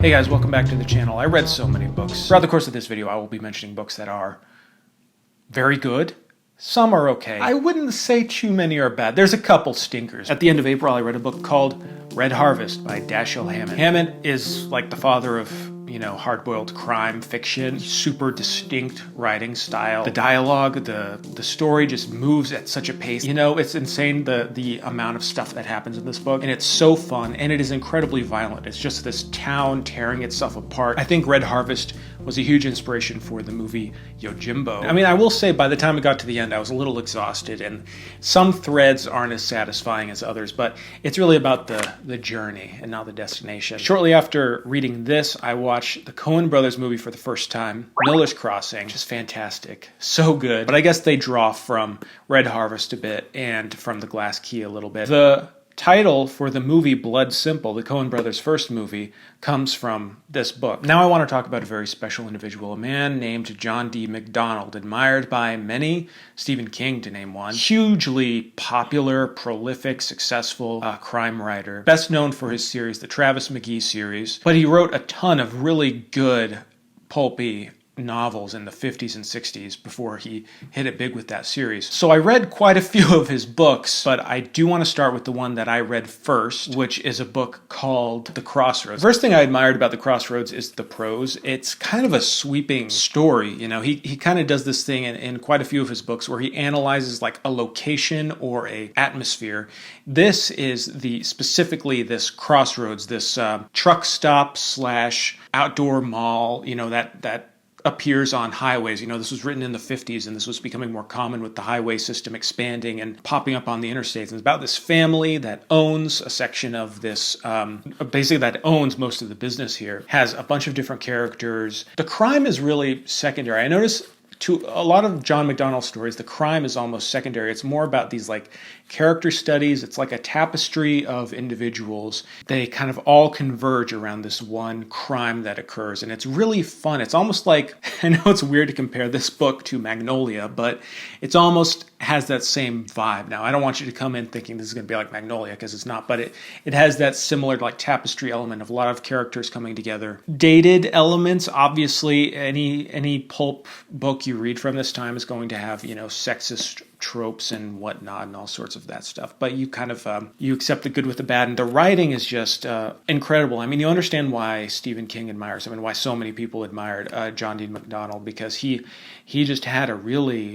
Hey guys, welcome back to the channel. I read so many books. Throughout the course of this video, I will be mentioning books that are very good. Some are okay. I wouldn't say too many are bad. There's a couple stinkers. At the end of April, I read a book called Red Harvest by Dashiell Hammett. Hammett is like the father of, hard-boiled crime fiction. Super distinct writing style. The dialogue, the story just moves at such a pace. It's insane the amount of stuff that happens in this book, and it's so fun, and it is incredibly violent. It's just this town tearing itself apart. I think Red Harvest was a huge inspiration for the movie Yojimbo. I will say by the time it got to the end, I was a little exhausted, and some threads aren't as satisfying as others, but it's really about the journey and not the destination. Shortly after reading this, I watched the Coen Brothers movie for the first time, Miller's Crossing. Just fantastic. So good. But I guess they draw from Red Harvest a bit and from The Glass Key a little bit. The title for the movie Blood Simple, the Coen Brothers' first movie, comes from this book. Now I want to talk about a very special individual, a man named John D. Macdonald, admired by many, Stephen King to name one. Hugely popular, prolific, successful crime writer. Best known for his series, the Travis McGee series, but he wrote a ton of really good, pulpy novels in the 50s and 60s before he hit it big with that series. So I read quite a few of his books, but I do want to start with the one that I read first, which is a book called The Crossroads. The first thing I admired about The Crossroads is the prose. It's kind of a sweeping story. He kind of does this thing in quite a few of his books where he analyzes like a location or a atmosphere. This is specifically this crossroads, this truck stop / outdoor mall, that appears on highways. This was written in the 50s, and this was becoming more common with the highway system expanding and popping up on the interstates. And it's about this family that owns a section of this, basically that owns most of the business here, has a bunch of different characters. The crime is really secondary. I notice to a lot of John Macdonald stories, the crime is almost secondary. It's more about these like character studies. It's like a tapestry of individuals. They kind of all converge around this one crime that occurs, and it's really fun. It's almost like, I know it's weird to compare this book to Magnolia, but it's almost has that same vibe. Now, I don't want you to come in thinking this is going to be like Magnolia, because it's not, but it has that similar like tapestry element of a lot of characters coming together. Dated elements, obviously, any pulp book you read from this time is going to have, sexist tropes and whatnot and all sorts of that stuff, but you kind of you accept the good with the bad, and the writing is just incredible. You understand why Stephen King admires him and why so many people admired John D. Macdonald, because he just had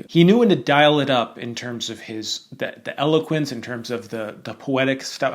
he knew when to dial it up in terms of the eloquence, in terms of the poetic stuff.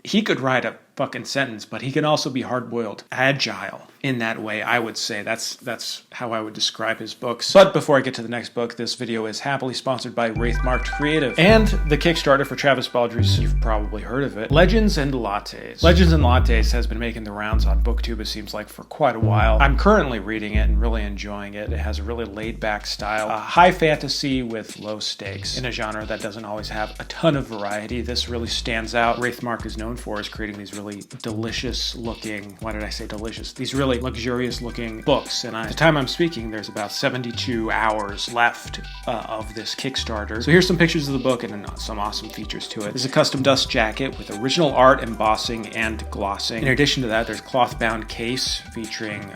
He could write a fucking sentence, but he can also be hard-boiled, agile in that way. I would say that's how I would describe his books. But before I get to the next book, this video is happily sponsored by Wraithmarked Creative and the Kickstarter for Travis Baldry's, you've probably heard of it, Legends Lattes. Legends Lattes has been making the rounds on BookTube, it seems like, for quite a while. I'm currently reading it and really enjoying it. It has a really laid-back style, high fantasy with low stakes in a genre that doesn't always have a ton of variety. This really stands out. Wraithmark is known for creating these really delicious looking, why did I say delicious? These really luxurious looking books, and at the time I'm speaking, there's about 72 hours left of this Kickstarter. So here's some pictures of the book and some awesome features to it. There's a custom dust jacket with original art, embossing, and glossing. In addition to that, there's a cloth-bound case featuring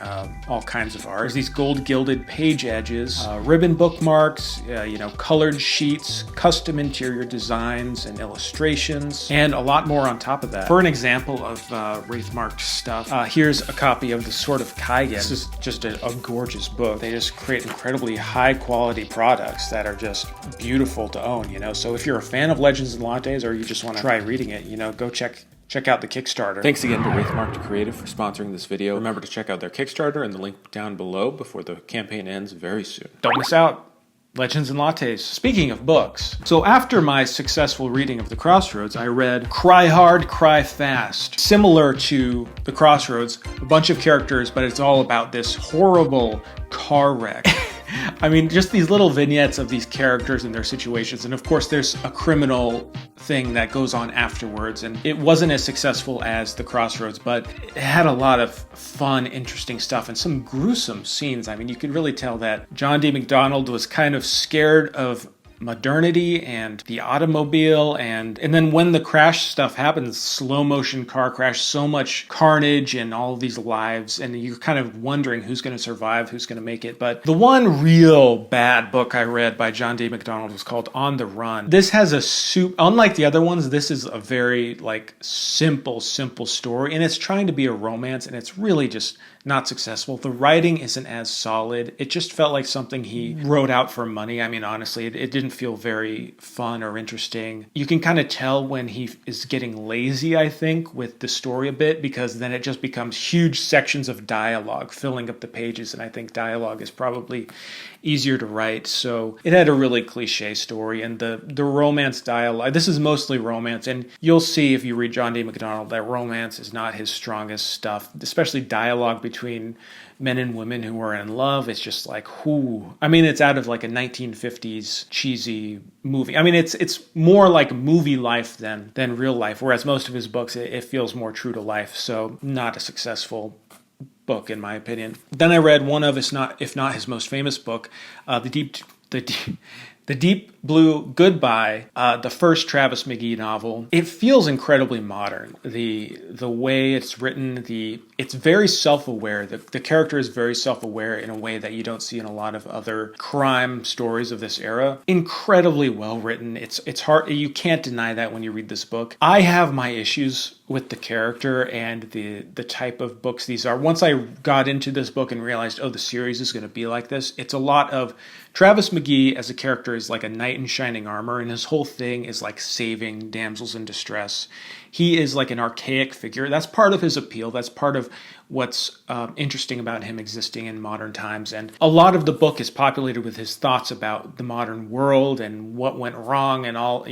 all kinds of art. There's these gold gilded page edges, ribbon bookmarks, colored sheets, custom interior designs and illustrations, and a lot more on top of that. For an example of Wraithmarked stuff, here's a copy of The Sword of Kaigen. This is just a gorgeous book. They just create incredibly high quality products that are just beautiful to own, So if you're a fan of Legends and Lattes, or you just want to try reading it, go check out the Kickstarter. Thanks again to Wraithmarked Creative for sponsoring this video. Remember to check out their Kickstarter and the link down below before the campaign ends very soon. Don't miss out. Legends and Lattes. Speaking of books, so after my successful reading of The Crossroads, I read Cry Hard, Cry Fast. Similar to The Crossroads, a bunch of characters, but it's all about this horrible car wreck. Just these little vignettes of these characters and their situations. And of course, there's a criminal thing that goes on afterwards. And it wasn't as successful as The Crossroads, but it had a lot of fun, interesting stuff and some gruesome scenes. You could really tell that John D. Macdonald was kind of scared of modernity and the automobile, and then when the crash stuff happens, slow motion car crash, so much carnage and all of these lives, and you're kind of wondering who's going to survive, who's going to make it. But the one real bad book I read by John D. Macdonald was called On the Run. This has unlike the other ones, this is a very like simple story, and it's trying to be a romance, and it's really just not successful. The writing isn't as solid. It just felt like something he wrote out for money. I mean, honestly, it didn't feel very fun or interesting. You can kind of tell when he is getting lazy, I think, with the story a bit, because then it just becomes huge sections of dialogue filling up the pages, and I think dialogue is probably easier to write. So it had a really cliche story, and the romance dialogue, this is mostly romance, and you'll see if you read John D. Macdonald that romance is not his strongest stuff, especially dialogue between men and women who are in love. It's just like, whoo. I mean, it's out of like a 1950s cheesy movie. I mean, it's more like movie life than real life, whereas most of his books, it feels more true to life. So not a successful book, in my opinion. Then I read one of, if not his most famous book, The Deep Blue Goodbye, the first Travis McGee novel. It feels incredibly modern. The way it's written, it's very self-aware. The character is very self-aware in a way that you don't see in a lot of other crime stories of this era. Incredibly well written. It's hard. You can't deny that when you read this book. I have my issues with the character and the type of books these are. Once I got into this book and realized, the series is going to be like this, it's a lot of Travis McGee as a character is like a knight in shining armor, and his whole thing is like saving damsels in distress. He is like an archaic figure. That's part of his appeal. That's part of what's interesting about him existing in modern times. And a lot of the book is populated with his thoughts about the modern world and what went wrong and all,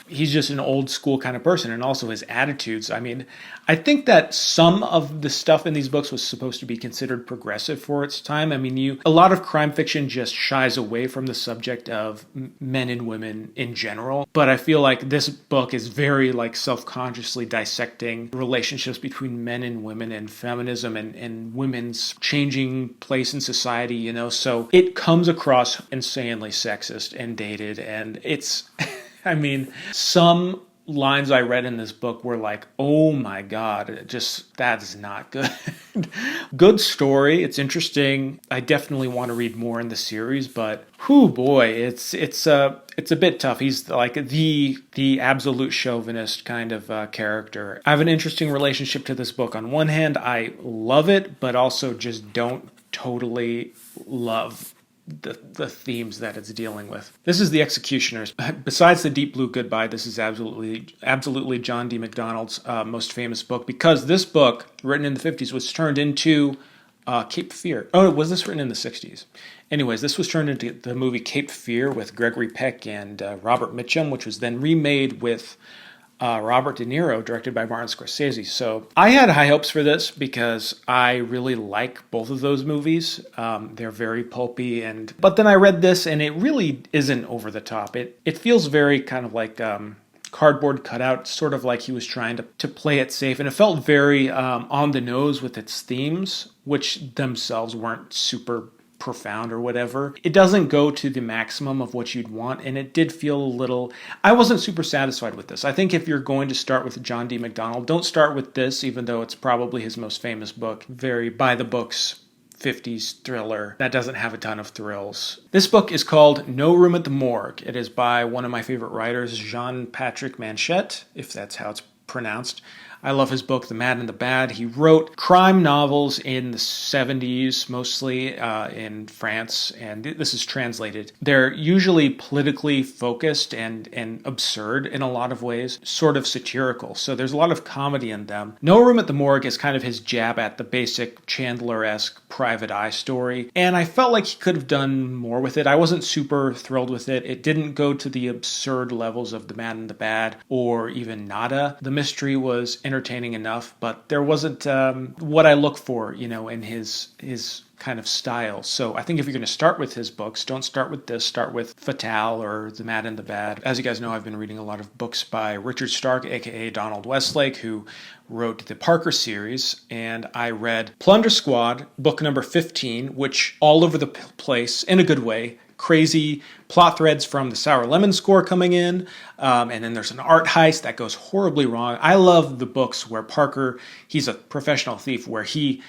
he's just an old school kind of person, and also his attitudes. I mean, I think that some of the stuff in these books was supposed to be considered progressive for its time. I mean, a lot of crime fiction just shies away from the subject of men and women in general. But I feel like this book is very like self-consciously dissecting relationships between men and women and feminism and women's changing place in society, so it comes across insanely sexist and dated, and it's, I mean, some lines I read in this book were like, oh my God, that's not good. Good story. It's interesting. I definitely want to read more in the series, but whew, boy, it's a bit tough. He's like the absolute chauvinist kind of character. I have an interesting relationship to this book. On one hand, I love it, but also just don't totally love the themes that it's dealing with. This is The Executioners. Besides The Deep Blue Goodbye, this is absolutely John D. Macdonald's most famous book, because this book, written in the 50s, was turned into Cape Fear. Oh, was this written in the 60s? Anyways, this was turned into the movie Cape Fear with Gregory Peck and Robert Mitchum, which was then remade with Robert De Niro, directed by Martin Scorsese. So I had high hopes for this because I really like both of those movies. They're very pulpy, but then I read this and it really isn't over the top. It feels very kind of like cardboard cutout, sort of like he was trying to play it safe, and it felt very on the nose with its themes, which themselves weren't super profound or whatever. It doesn't go to the maximum of what you'd want, and it did feel a little, I wasn't super satisfied with this. I think if you're going to start with John D. Macdonald, don't start with this, even though it's probably his most famous book. Very by the books 50s thriller that doesn't have a ton of thrills. This book is called No Room at the Morgue. It is by one of my favorite writers, Jean-Patrick Manchette, if that's how it's pronounced. I love his book, The Mad and the Bad. He wrote crime novels in the 70s, mostly in France, and this is translated. They're usually politically focused and absurd in a lot of ways, sort of satirical. So there's a lot of comedy in them. No Room at the Morgue is kind of his jab at the basic Chandler-esque private eye story, and I felt like he could have done more with it. I wasn't super thrilled with it. It didn't go to the absurd levels of The Mad and the Bad or even Nada. The mystery was entertaining enough, but there wasn't what I look for, in his kind of style. So I think if you're going to start with his books, don't start with this. Start with Fatale or The Mad and the Bad. As you guys know, I've been reading a lot of books by Richard Stark, aka Donald Westlake, who wrote the Parker series, and I read Plunder Squad, book number 15, which all over the place, in a good way, crazy plot threads from the Sour Lemon Score coming in, and then there's an art heist that goes horribly wrong. I love the books where Parker, he's a professional thief, where he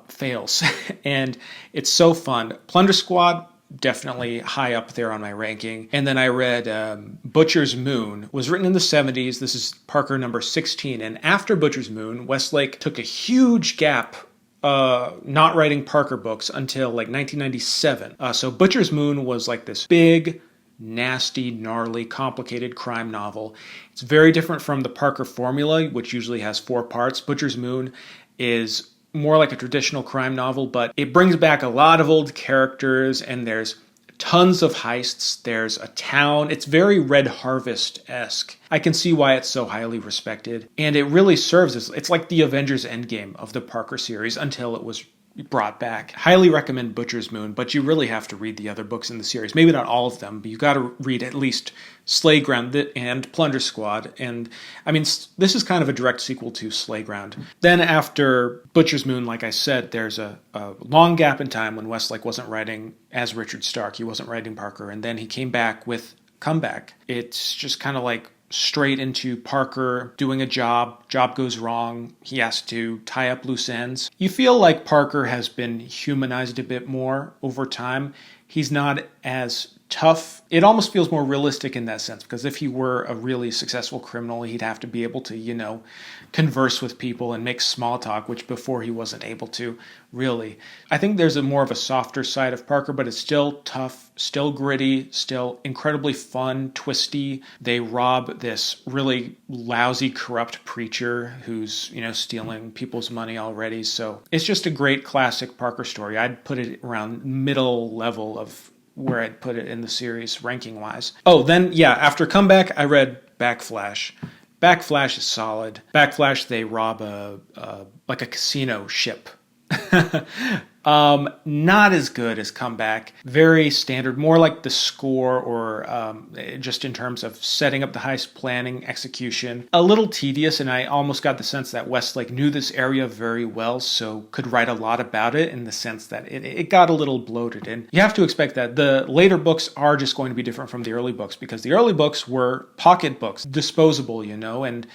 fails, and it's so fun. Plunder Squad, definitely high up there on my ranking. And then I read Butcher's Moon, was written in the 70s. This is Parker number 16. And after Butcher's Moon, Westlake took a huge gap not writing Parker books until like 1997. So Butcher's Moon was like this big, nasty, gnarly, complicated crime novel. It's very different from the Parker formula, which usually has 4 parts. Butcher's Moon is more like a traditional crime novel, but it brings back a lot of old characters, and there's tons of heists. There's a town. It's very Red Harvest-esque. I can see why it's so highly respected, and it really serves as, it's like the Avengers Endgame of the Parker series until it was brought back. Highly recommend Butcher's Moon, but you really have to read the other books in the series. Maybe not all of them, but you got to read at least Slayground and Plunder Squad. And I mean, this is kind of a direct sequel to Slayground. Then after Butcher's Moon, like I said, there's a long gap in time when Westlake wasn't writing as Richard Stark. He wasn't writing Parker, and then he came back with Comeback. It's just kind of like straight into Parker doing a job goes wrong, he has to tie up loose ends. You feel like Parker has been humanized a bit more over time. He's not as tough. It almost feels more realistic in that sense, because if he were a really successful criminal, he'd have to be able to, converse with people and make small talk, which before he wasn't able to, really. I think there's more of a softer side of Parker, but it's still tough, still gritty, still incredibly fun, twisty. They rob this really lousy, corrupt preacher who's, stealing people's money already. So it's just a great classic Parker story. I'd put it around middle level of where I'd put it in the series ranking-wise. Oh, then, after Comeback, I read Backflash. Backflash is solid. Backflash, they rob a casino ship. Not as good as Comeback. Very standard, more like The Score, or just in terms of setting up the heist, planning, execution. A little tedious, and I almost got the sense that Westlake knew this area very well, so could write a lot about it, in the sense that it got a little bloated. And you have to expect that the later books are just going to be different from the early books, because the early books were pocket books, disposable, and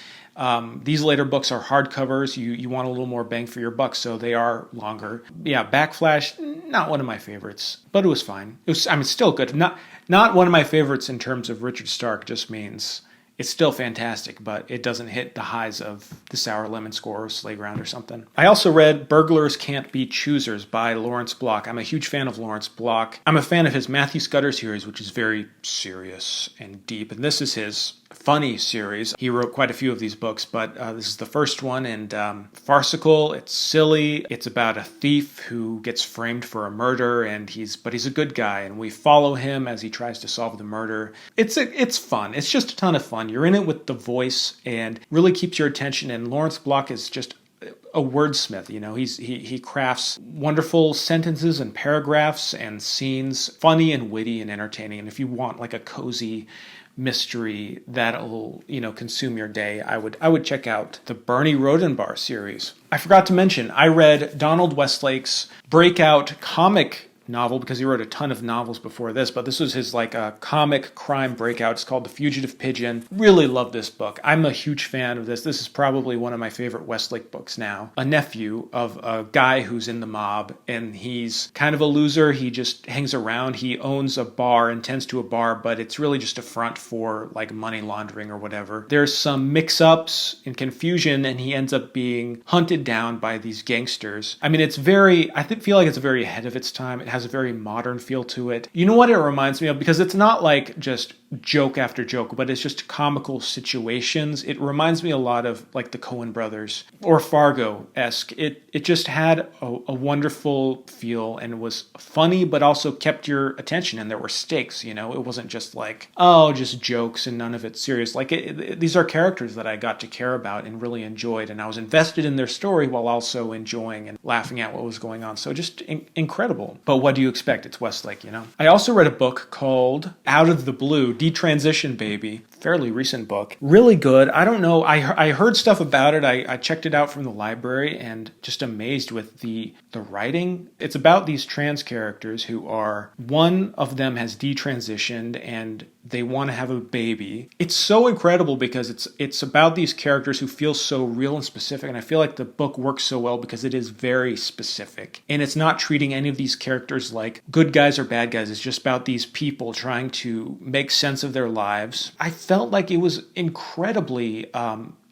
these later books are hardcovers. You want a little more bang for your buck, so they are longer. Backflash, not one of my favorites, but it was fine. It's still good. Not one of my favorites in terms of Richard Stark, just means it's still fantastic, but it doesn't hit the highs of the Sour Lemon Score or Slayground or something. I also read Burglars Can't Be Choosers by Lawrence Block. I'm a huge fan of Lawrence Block. I'm a fan of his Matthew Scudder series, which is very serious and deep, and this is his funny series. He wrote quite a few of these books, but this is the first one, and farcical. It's silly. It's about a thief who gets framed for a murder, and he's a good guy, and we follow him as he tries to solve the murder. It's fun. It's just a ton of fun. You're in it with the voice, and really keeps your attention. And Lawrence Block is just a wordsmith. He crafts wonderful sentences and paragraphs and scenes, funny and witty and entertaining. And if you want like a cozy mystery that'll consume your day, I would check out the Bernie Rodenbar series. I forgot to mention, I read Donald Westlake's breakout comic novel, because he wrote a ton of novels before this, but this was his comic crime breakout. It's called The Fugitive Pigeon. Really love this book. I'm a huge fan of this. This is probably one of my favorite Westlake books now. A nephew of a guy who's in the mob, and he's kind of a loser. He just hangs around. He owns a bar and tends to a bar, but it's really just a front for money laundering or whatever. There's some mix-ups and confusion, and he ends up being hunted down by these gangsters. I mean, I feel like it's very ahead of its time. It has a very modern feel to it. You know what it reminds me of? Because it's not like just joke after joke, but it's just comical situations. It reminds me a lot of the Coen brothers or Fargo-esque. It just had a wonderful feel, and was funny, but also kept your attention, and there were stakes. It wasn't just just jokes and none of it serious. These are characters that I got to care about and really enjoyed, and I was invested in their story while also enjoying and laughing at what was going on. So just incredible. But what do you expect? It's Westlake, I also read a book called Out of the Blue, Detransition Baby. fairly recent book. Really good. I don't know. I heard stuff about it. I checked it out from the library and just amazed with the writing. It's about these trans characters who are, one of them has detransitioned and they want to have a baby. It's so incredible because it's about these characters who feel so real and specific, and I feel like the book works so well because it is very specific. And it's not treating any of these characters like good guys or bad guys. It's just about these people trying to make sense of their lives. I felt like it was incredibly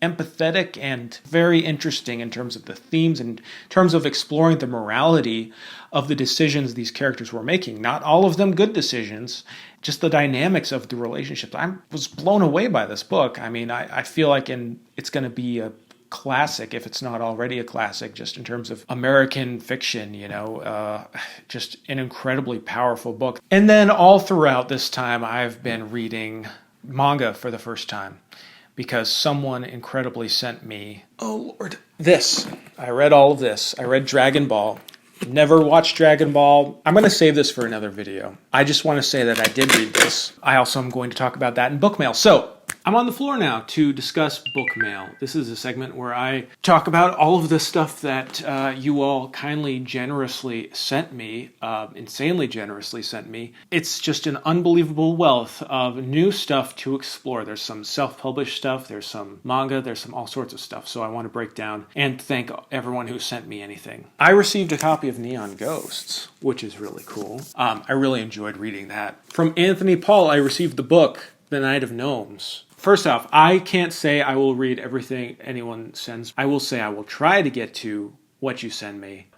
empathetic and very interesting in terms of the themes and in terms of exploring the morality of the decisions these characters were making. Not all of them good decisions, just the dynamics of the relationships. I was blown away by this book. I mean, I feel like it's going to be a classic, if it's not already a classic, just in terms of American fiction, just an incredibly powerful book. And then all throughout this time, I've been reading manga for the first time, because someone incredibly sent me, oh Lord, this. I read all of this. I read Dragon Ball. Never watched Dragon Ball. I'm going to save this for another video. I just want to say that I did read this. I also am going to talk about that in book mail. So I'm on the floor now to discuss book mail. This is a segment where I talk about all of the stuff that you all kindly, generously sent me, insanely generously sent me. It's just an unbelievable wealth of new stuff to explore. There's some self-published stuff, there's some manga, there's some all sorts of stuff. So I want to break down and thank everyone who sent me anything. I received a copy of Neon Ghosts, which is really cool. I really enjoyed reading that. From Anthony Paul, I received the book, The Night of Gnomes. First off, I can't say I will read everything anyone sends. I will say I will try to get to what you send me.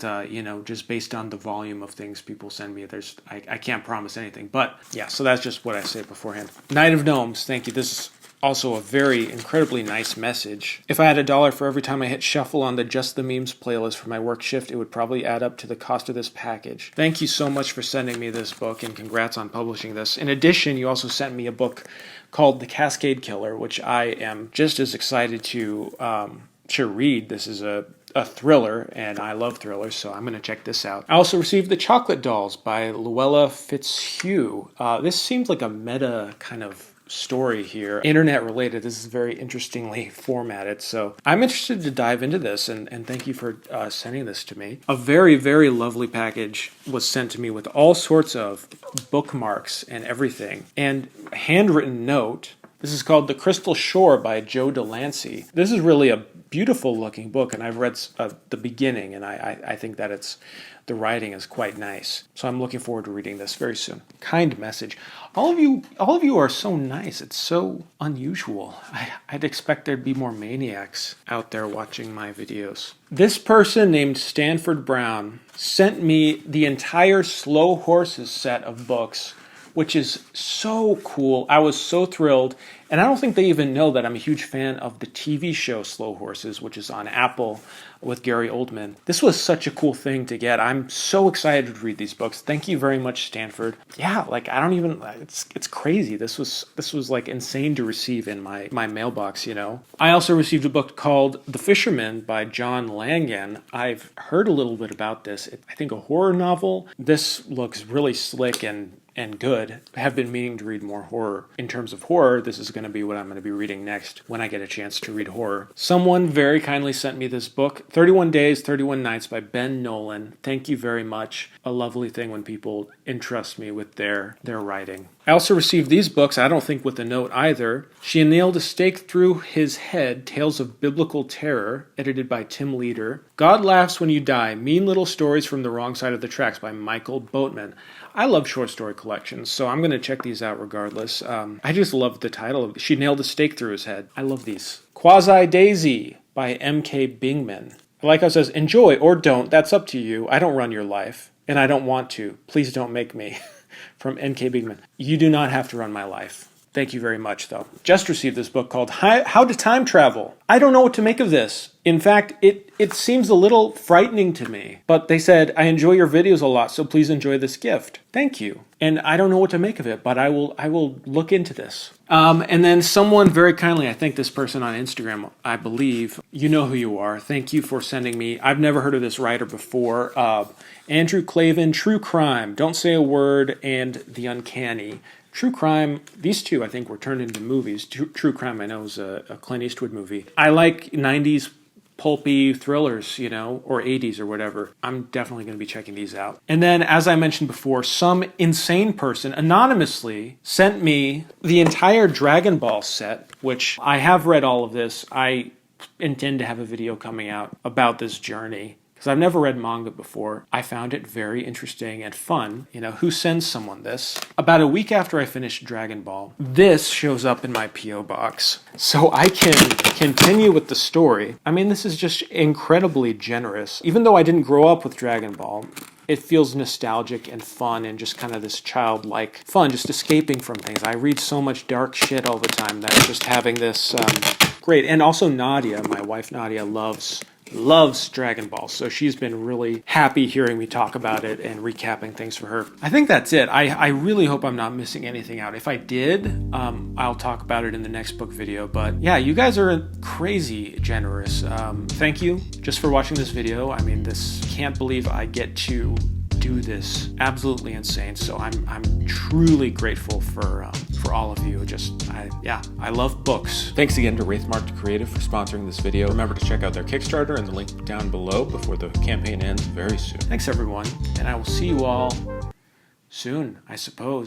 Just based on the volume of things people send me, I can't promise anything. But yeah, so that's just what I say beforehand. Night of Gnomes, thank you. This is also a very incredibly nice message. If I had $1 for every time I hit shuffle on the Just the Memes playlist for my work shift, it would probably add up to the cost of this package. Thank you so much for sending me this book, and congrats on publishing this. In addition, you also sent me a book called The Cascade Killer, which I am just as excited to read. This is a thriller, and I love thrillers, so I'm going to check this out. I also received The Chocolate Dolls by Luella Fitzhugh. This seems like a meta kind of story here, internet related. This is very interestingly formatted, so I'm interested to dive into this, and thank you for sending this to me. A very, very lovely package was sent to me with all sorts of bookmarks and everything, and a handwritten note. This is called The Crystal Shore by Joe Delancey. This is really a beautiful looking book, and I've read the beginning, and I think that the writing is quite nice. So I'm looking forward to reading this very soon. Kind message. All of you are so nice. It's so unusual. I'd expect there'd be more maniacs out there watching my videos. This person named Stanford Brown sent me the entire Slow Horses set of books, which is so cool. I was so thrilled. And I don't think they even know that I'm a huge fan of the TV show Slow Horses, which is on Apple with Gary Oldman. This was such a cool thing to get. I'm so excited to read these books. Thank you very much, Stanford. Yeah, it's crazy. This was like insane to receive in my mailbox, I also received a book called The Fisherman by John Langan. I've heard a little bit about this. I think a horror novel. This looks really slick and good. I have been meaning to read more horror. In terms of horror, this is going to be what I'm going to be reading next when I get a chance to read horror. Someone very kindly sent me this book, 31 Days, 31 Nights by Ben Nolan. Thank you very much. A lovely thing when people entrust me with their writing. I also received these books, I don't think with a note either. She Nailed a Stake Through His Head, Tales of Biblical Terror, edited by Tim Leader. God Laughs When You Die, Mean Little Stories from the Wrong Side of the Tracks by Michael Boatman. I love short story collections, so I'm going to check these out regardless. I just love the title. She Nailed a Stake Through His Head. I love these. Quasi Daisy by M.K. Bingman. Like I says, enjoy or don't, that's up to you. I don't run your life, and I don't want to. Please don't make me. From N.K. Bigman. You do not have to run my life. Thank you very much, though. Just received this book called How to Time Travel. I don't know what to make of this. In fact, it seems a little frightening to me. But they said, I enjoy your videos a lot, so please enjoy this gift. Thank you. and I don't know what to make of it, but I will look into this. And then someone very kindly, I think this person on Instagram, I believe, you know who you are. Thank you for sending me. I've never heard of this writer before. Andrew Clavin, True Crime, Don't Say a Word, and The Uncanny. True Crime, these two I think were turned into movies. True Crime I know is a Clint Eastwood movie. I like 90s pulpy thrillers, you know, or 80s or whatever. I'm definitely going to be checking these out. And then, as I mentioned before, some insane person anonymously sent me the entire Dragon Ball set, which I have read all of this. I intend to have a video coming out about this journey, because I've never read manga before. I found it very interesting and fun. You know, who sends someone this? About a week after I finished Dragon Ball, this shows up in my P.O. box. So I can continue with the story. I mean, this is just incredibly generous. Even though I didn't grow up with Dragon Ball, it feels nostalgic and fun and just kind of this childlike fun, just escaping from things. I read so much dark shit all the time that just having this, great. And also Nadia, my wife Nadia, loves Dragon Ball, so she's been really happy hearing me talk about it and recapping things for her. I think that's it. I really hope I'm not missing anything out. If I did, I'll talk about it in the next book video, but yeah, you guys are crazy generous. Thank you just for watching this video. I mean, can't believe I get to do this. Absolutely insane. So I'm truly grateful for all of you. I love books. Thanks again to Wraithmarked Creative for sponsoring this video. Remember to check out their Kickstarter and the link down below before the campaign ends very soon. Thanks everyone, and I will see you all soon, I suppose.